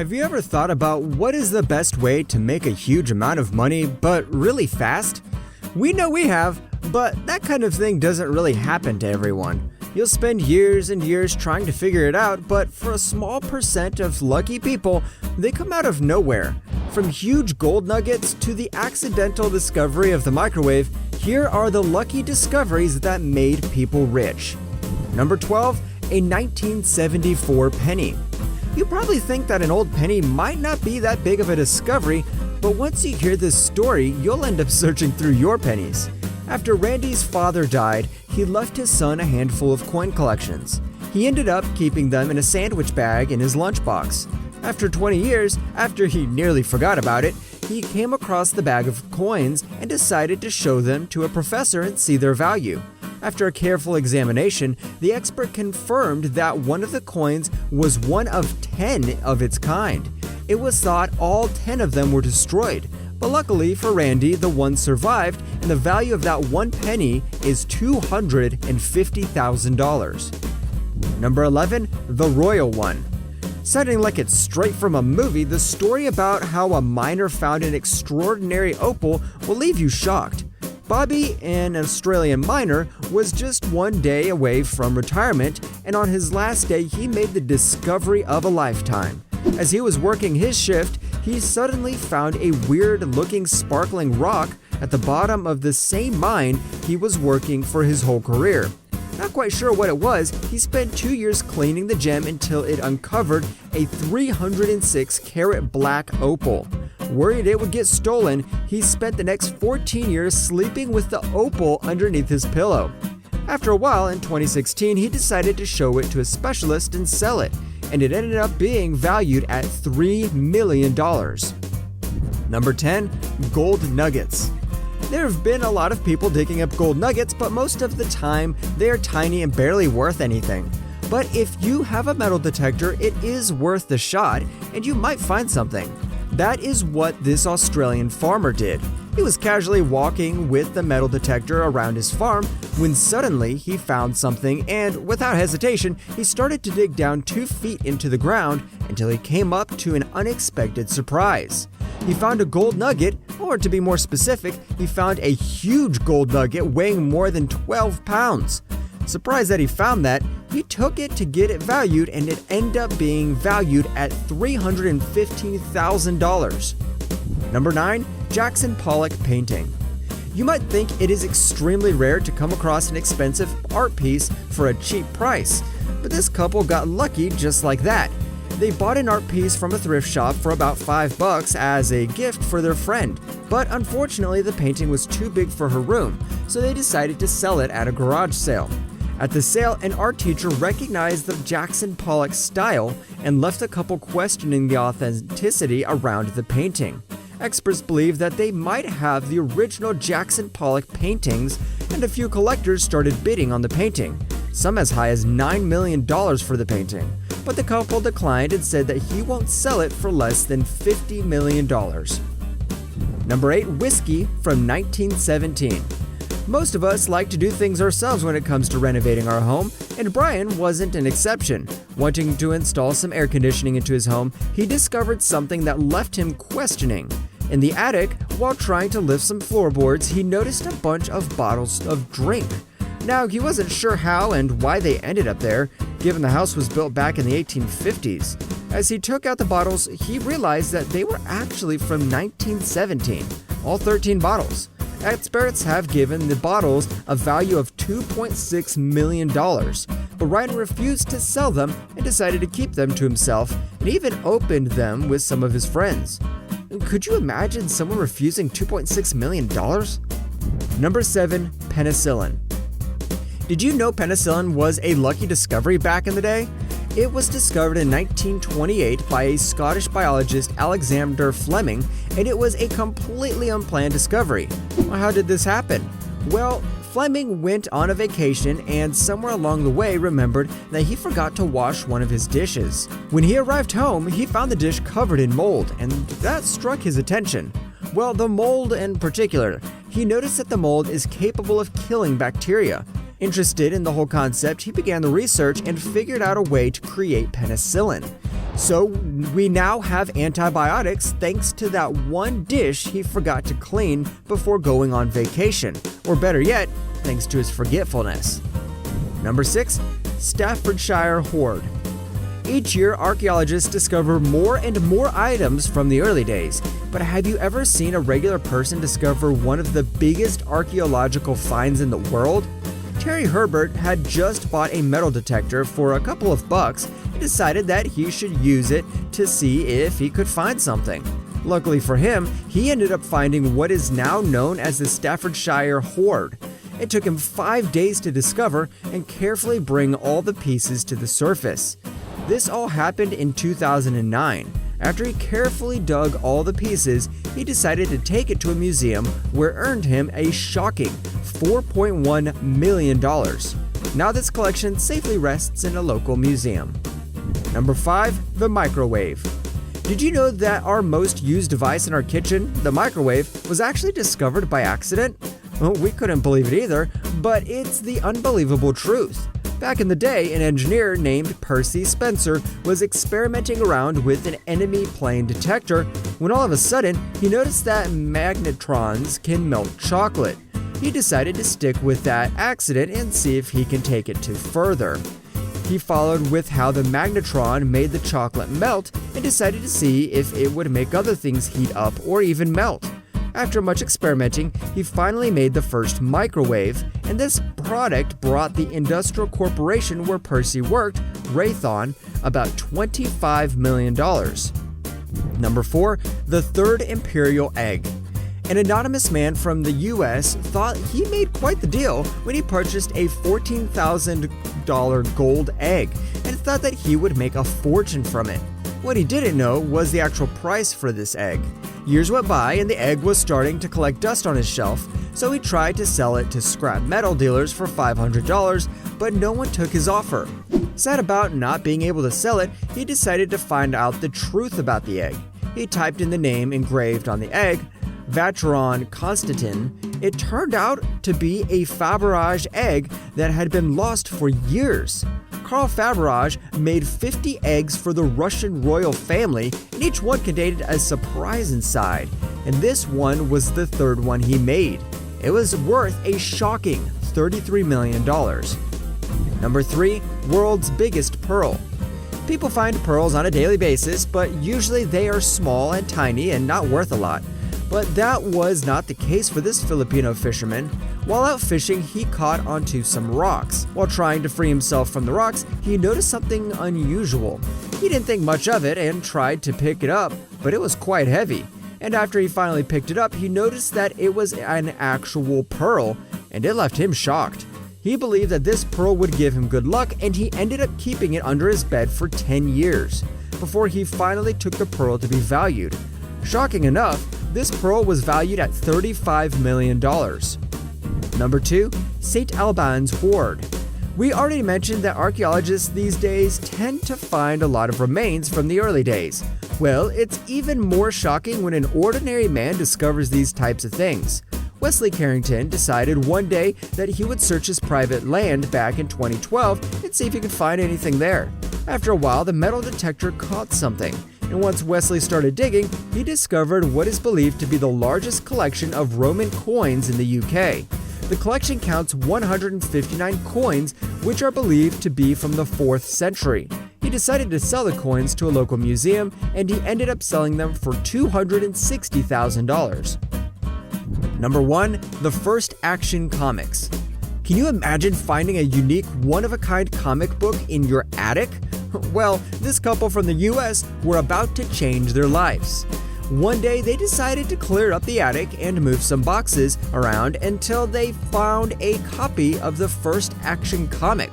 Have you ever thought about what is the best way to make a huge amount of money, but really fast? We know we have, but that kind of thing doesn't really happen to everyone. You'll spend years and years trying to figure it out, but for a small percent of lucky people, they come out of nowhere. From huge gold nuggets to the accidental discovery of the microwave, here are the lucky discoveries that made people rich. Number 12, a 1974 penny. You probably think that an old penny might not be that big of a discovery, but once you hear this story, you'll end up searching through your pennies. After Randy's father died, he left his son a handful of coin collections. He ended up keeping them in a sandwich bag in his lunchbox. After 20 years, after he nearly forgot about it, he came across the bag of coins and decided to show them to a professor and see their value. After a careful examination, the expert confirmed that one of the coins was one of 10 of its kind. It was thought all 10 of them were destroyed, but luckily for Randy, the one survived, and the value of that one penny is $250,000. Number 11, the royal one. Sounding like it's straight from a movie, the story about how a miner found an extraordinary opal will leave you shocked. Bobby, an Australian miner, was just one day away from retirement, and on his last day he made the discovery of a lifetime. As he was working his shift, he suddenly found a weird-looking sparkling rock at the bottom of the same mine he was working for his whole career. Not quite sure what it was, he spent 2 years cleaning the gem until it uncovered a 306-carat black opal. Worried it would get stolen, he spent the next 14 years sleeping with the opal underneath his pillow. After a while, in 2016, he decided to show it to a specialist and sell it, and it ended up being valued at $3 million. Number 10, gold nuggets. There have been a lot of people digging up gold nuggets, but most of the time they are tiny and barely worth anything. But if you have a metal detector, it is worth the shot, and you might find something. That is what this Australian farmer did. He was casually walking with the metal detector around his farm when suddenly he found something, and without hesitation, he started to dig down 2 feet into the ground until he came up to an unexpected surprise. He found a gold nugget, or to be more specific, he found a huge gold nugget weighing more than 12 pounds. Surprised that he found that, he took it to get it valued, and it ended up being valued at $315,000. Number 9, Jackson Pollock painting. You might think it is extremely rare to come across an expensive art piece for a cheap price, but this couple got lucky just like that. They bought an art piece from a thrift shop for about $5 as a gift for their friend, but unfortunately the painting was too big for her room, so they decided to sell it at a garage sale. At the sale, an art teacher recognized the Jackson Pollock style and left the couple questioning the authenticity around the painting. Experts believe that they might have the original Jackson Pollock paintings, and a few collectors started bidding on the painting, some as high as $9 million for the painting. But the couple declined and said that he won't sell it for less than $50 million. Number 8, whiskey from 1917. Most of us like to do things ourselves when it comes to renovating our home, and Brian wasn't an exception. Wanting to install some air conditioning into his home, he discovered something that left him questioning. In the attic, while trying to lift some floorboards, he noticed a bunch of bottles of drink. Now, he wasn't sure how and why they ended up there, given the house was built back in the 1850s. As he took out the bottles, he realized that they were actually from 1917, all 13 bottles. Experts have given the bottles a value of $2.6 million, but Ryan refused to sell them and decided to keep them to himself, and even opened them with some of his friends. Could you imagine someone refusing $2.6 million? Number 7, penicillin. Did you know penicillin was a lucky discovery back in the day? It was discovered in 1928 by a Scottish biologist, Alexander Fleming, and it was a completely unplanned discovery. Well, how did this happen? Well, Fleming went on a vacation and somewhere along the way remembered that he forgot to wash one of his dishes. When he arrived home, he found the dish covered in mold, and that struck his attention. Well, the mold in particular. He noticed that the mold is capable of killing bacteria. Interested in the whole concept, he began the research and figured out a way to create penicillin. So we now have antibiotics thanks to that one dish he forgot to clean before going on vacation. Or better yet, thanks to his forgetfulness. Number 6. Staffordshire Hoard. Each year, archaeologists discover more and more items from the early days. But have you ever seen a regular person discover one of the biggest archaeological finds in the world? Terry Herbert had just bought a metal detector for a couple of bucks and decided that he should use it to see if he could find something. Luckily for him, he ended up finding what is now known as the Staffordshire Hoard. It took him 5 days to discover and carefully bring all the pieces to the surface. This all happened in 2009. After he carefully dug all the pieces, he decided to take it to a museum where it earned him a shocking $4.1 million. Now this collection safely rests in a local museum. Number 5. The microwave. Did you know that our most used device in our kitchen, the microwave, was actually discovered by accident? Well, we couldn't believe it either, but it's the unbelievable truth. Back in the day, an engineer named Percy Spencer was experimenting around with an enemy plane detector when all of a sudden he noticed that magnetrons can melt chocolate. He decided to stick with that accident and see if he can take it to further. He followed with how the magnetron made the chocolate melt and decided to see if it would make other things heat up or even melt. After much experimenting, he finally made the first microwave, and this product brought the industrial corporation where Percy worked, Raytheon, about $25 million. Number 4. The Third Imperial Egg. An anonymous man from the US thought he made quite the deal when he purchased a $14,000 gold egg and thought that he would make a fortune from it. What he didn't know was the actual price for this egg. Years went by and the egg was starting to collect dust on his shelf, so he tried to sell it to scrap metal dealers for $500, but no one took his offer. Sad about not being able to sell it, he decided to find out the truth about the egg. He typed in the name engraved on the egg, Vacheron Constantin. It turned out to be a Faberge egg that had been lost for years. Carl Faberge made 50 eggs for the Russian royal family, and each one contained a surprise inside. And this one was the third one he made. It was worth a shocking $33 million. Number 3. World's biggest pearl. People find pearls on a daily basis, but usually they are small and tiny and not worth a lot. But that was not the case for this Filipino fisherman. While out fishing, he caught onto some rocks. While trying to free himself from the rocks, he noticed something unusual. He didn't think much of it and tried to pick it up, but it was quite heavy. And after he finally picked it up, he noticed that it was an actual pearl, and it left him shocked. He believed that this pearl would give him good luck, and he ended up keeping it under his bed for 10 years, before he finally took the pearl to be valued. Shocking enough, this pearl was valued at $35 million. Number 2. Stalbans Hoard. We already mentioned that archaeologists these days tend to find a lot of remains from the early days. Well, it's even more shocking when an ordinary man discovers these types of things. Wesley Carrington decided one day that he would search his private land back in 2012 and see if he could find anything there. After a while, the metal detector caught something, and once Wesley started digging, he discovered what is believed to be the largest collection of Roman coins in the UK. The collection counts 159 coins, which are believed to be from the 4th century. He decided to sell the coins to a local museum, and he ended up selling them for $260,000. Number 1. The first action comics. Can you imagine finding a unique, one-of-a-kind comic book in your attic? Well, this couple from the US were about to change their lives. One day, they decided to clear up the attic and move some boxes around until they found a copy of the first action comic.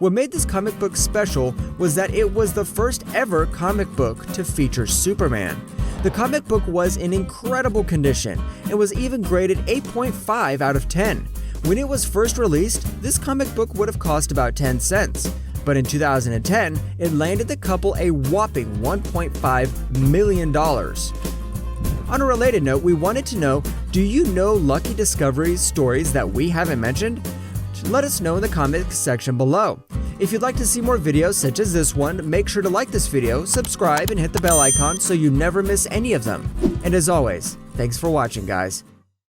What made this comic book special was that it was the first ever comic book to feature Superman. The comic book was in incredible condition and was even graded 8.5 out of 10. When it was first released, this comic book would have cost about 10 cents. But in 2010, it landed the couple a whopping $1.5 million. On a related note, we wanted to know, do you know lucky discoveries stories that we haven't mentioned? Let us know in the comments section below. If you'd like to see more videos such as this one, make sure to like this video, subscribe, and hit the bell icon so you never miss any of them. And as always, thanks for watching, guys.